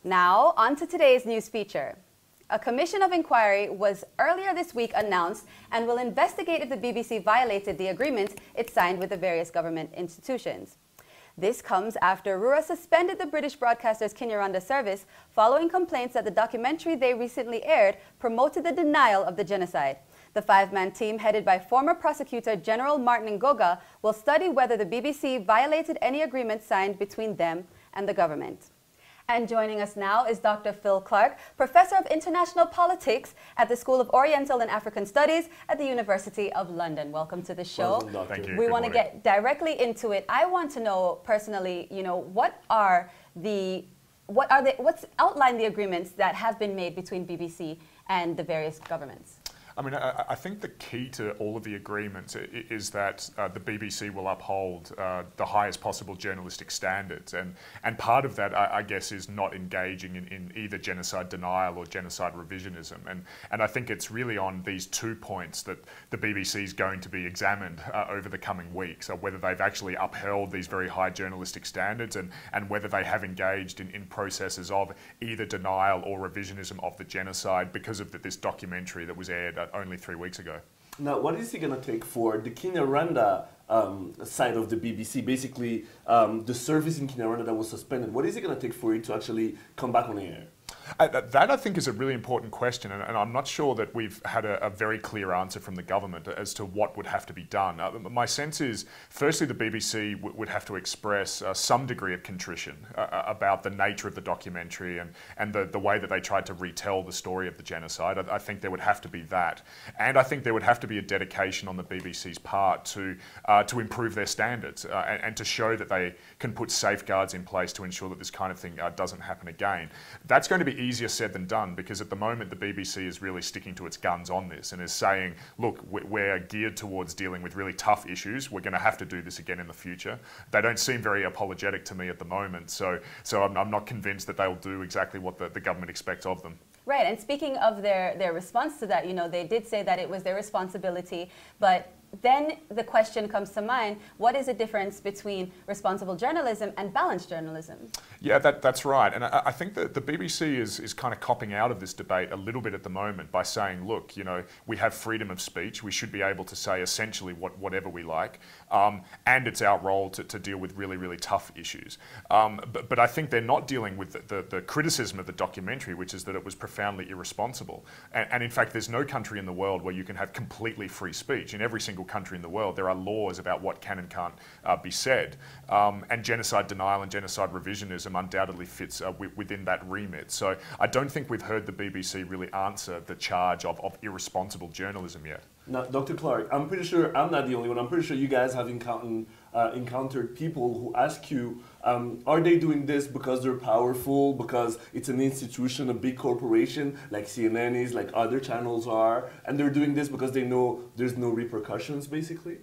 Now, on to today's news feature. A commission of inquiry was earlier this week announced and will investigate if the BBC violated the agreement it signed with the various government institutions. This comes after Rwanda suspended the British broadcaster's Kinyarwanda service following complaints that the documentary they recently aired promoted the denial of the genocide. The five-man team, headed by former Prosecutor General Martin Ngoga, will study whether the BBC violated any agreement signed between them and the government. And joining us now is Dr. Phil Clark, Professor of International Politics at the School of Oriental and African Studies at the University of London. Welcome to the show. Welcome, Thank you. We want to get directly into it. I want to know personally, what's outlined the agreements that have been made between BBC and the various governments? I mean, I think the key to all of the agreements is that the BBC will uphold the highest possible journalistic standards. And part of that, I guess, is not engaging in either genocide denial or genocide revisionism. And I think it's really on these 2 points that the BBC is going to be examined over the coming weeks, whether they've actually upheld these very high journalistic standards and whether they have engaged in processes of either denial or revisionism of the genocide because of this documentary that was aired only 3 weeks ago. Now, what is it going to take for the Kinyarwanda side of the BBC, basically the service in Kinyarwanda that was suspended, what is it going to take for it to actually come back on the air? That, I think, is a really important question, and I'm not sure that we've had a very clear answer from the government as to what would have to be done. My sense is, firstly, the BBC would have to express some degree of contrition about the nature of the documentary and the way that they tried to retell the story of the genocide. I think there would have to be that. And I think there would have to be a dedication on the BBC's part to improve their standards and to show that they can put safeguards in place to ensure that this kind of thing doesn't happen again. That's going to be easier said than done, because at the moment the BBC is really sticking to its guns on this and is saying, look, we're geared towards dealing with really tough issues. We're going to have to do this again in the future. They don't seem very apologetic to me at the moment, so I'm not convinced that they'll do exactly what the government expects of them. Right, and speaking of their response to that, they did say that it was their responsibility, but then the question comes to mind, what is the difference between responsible journalism and balanced journalism? Yeah, that's right. And I think that the BBC is kind of copping out of this debate a little bit at the moment by saying, look, we have freedom of speech. We should be able to say essentially whatever we like. And it's our role to deal with really, really tough issues. But I think they're not dealing with the criticism of the documentary, which is that it was profoundly irresponsible. And in fact, there's no country in the world where you can have completely free speech. In every single country in the world, there are laws about what can and can't be said. And genocide denial and genocide revisionism undoubtedly fits within that remit. So I don't think we've heard the BBC really answer the charge of irresponsible journalism yet. Now, Dr. Clark, I'm pretty sure I'm not the only one. I'm pretty sure you guys have encountered people who ask you, are they doing this because they're powerful, because it's an institution, a big corporation, like CNN is, like other channels are, and they're doing this because they know there's no repercussions, basically?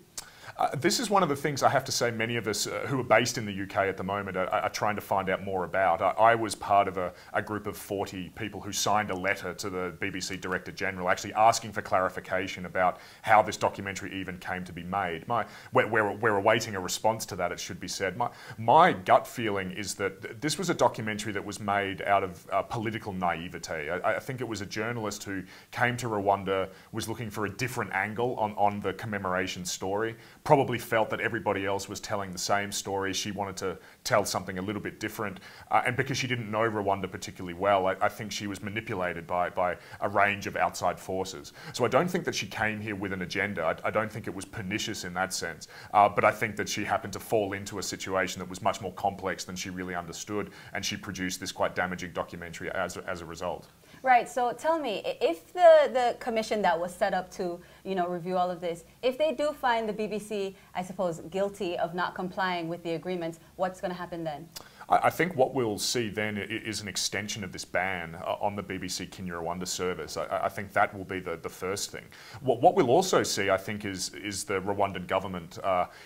This is one of the things I have to say many of us who are based in the UK at the moment are trying to find out more about. I was part of a group of 40 people who signed a letter to the BBC Director General actually asking for clarification about how this documentary even came to be made. We're awaiting a response to that, it should be said. My gut feeling is that this was a documentary that was made out of political naivete. I think it was a journalist who came to Rwanda, was looking for a different angle on the commemoration story, probably felt that everybody else was telling the same story. She wanted to tell something a little bit different. And because she didn't know Rwanda particularly well, I think she was manipulated by a range of outside forces. So I don't think that she came here with an agenda. I don't think it was pernicious in that sense. But I think that she happened to fall into a situation that was much more complex than she really understood, and she produced this quite damaging documentary as a result. Right, so tell me, if the commission that was set up to, review all of this, if they do find the BBC, I suppose, guilty of not complying with the agreements, what's going to happen then? I think what we'll see then is an extension of this ban on the BBC Kinyarwanda service. I think that will be the first thing. What we'll also see, I think, is the Rwandan government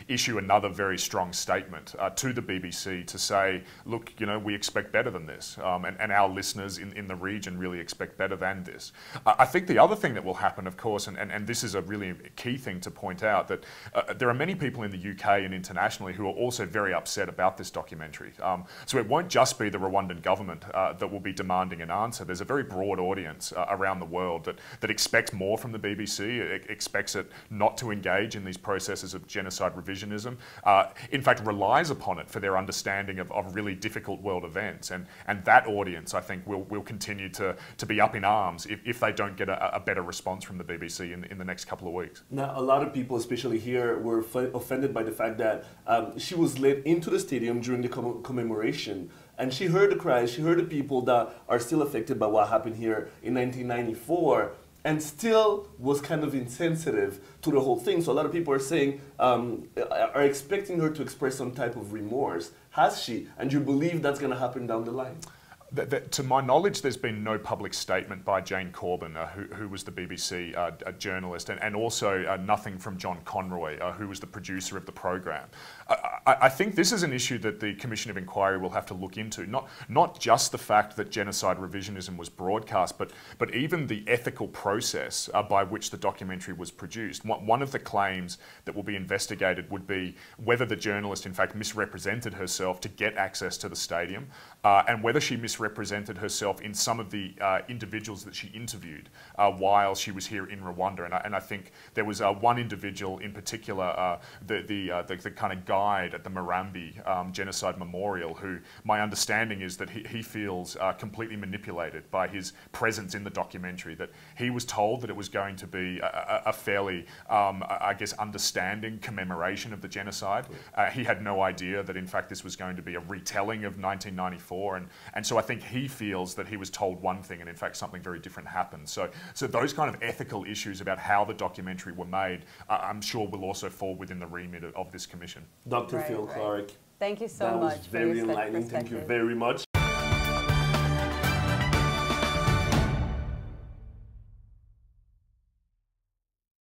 issue another very strong statement to the BBC to say, look, we expect better than this, and our listeners in the region really expect better than this. I think the other thing that will happen, of course, and this is a really key thing to point out, that there are many people in the UK and internationally who are also very upset about this documentary. So it won't just be the Rwandan government that will be demanding an answer. There's a very broad audience around the world that expects more from the BBC. It expects it not to engage in these processes of genocide revisionism. In fact, relies upon it for their understanding of really difficult world events. And that audience, I think, will continue to be up in arms if they don't get a better response from the BBC in the next couple of weeks. Now, a lot of people, especially here, were offended by the fact that she was led into the stadium during the commemoration, and she heard the cries, she heard the people that are still affected by what happened here in 1994, and still was kind of insensitive to the whole thing. So a lot of people are saying, are expecting her to express some type of remorse. Has she? And you believe that's going to happen down the line? To my knowledge, there's been no public statement by Jane Corbin, who was the BBC journalist, and also nothing from John Conroy, who was the producer of the program. I think this is an issue that the Commission of Inquiry will have to look into, not just the fact that genocide revisionism was broadcast, but even the ethical process by which the documentary was produced. One of the claims that will be investigated would be whether the journalist in fact misrepresented herself to get access to the stadium, and whether she misrepresented herself in some of the individuals that she interviewed while she was here in Rwanda. And I think there was one individual in particular, the kind of guide at the Murambi Genocide Memorial, who my understanding is that he feels completely manipulated by his presence in the documentary, that he was told that it was going to be a fairly, I guess, understanding commemoration of the genocide. He had no idea that in fact this was going to be a retelling of 1994, and so I think he feels that he was told one thing and in fact something very different happened. So those kind of ethical issues about how the documentary were made, I'm sure will also fall within the remit of this commission. Dr. Phil Clark. Thank you so much. That was very enlightening. Thank you very much.